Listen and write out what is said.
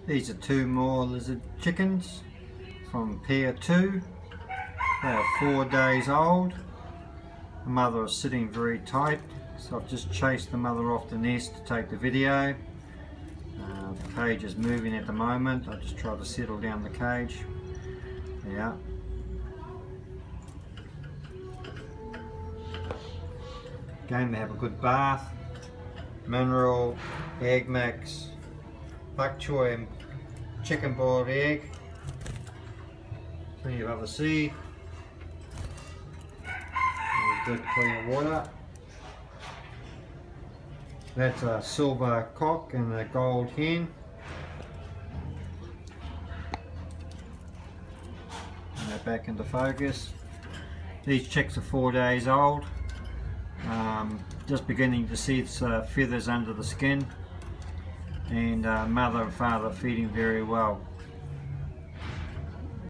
These are two more lizard chickens from pair 2. They are 4 days old. The mother is sitting very tight, so I've just chased the mother off the nest to take the video. The cage is moving at the moment. I just try to settle down the cage. Yeah. Again, they have a good bath, mineral, egg mix, bok choy and chicken boiled egg, plenty of other seed, and good clean water. That's a silver cock and a gold hen. And they're back into focus. These chicks are 4 days old. Just beginning to see feathers under the skin, and mother and father feeding very well.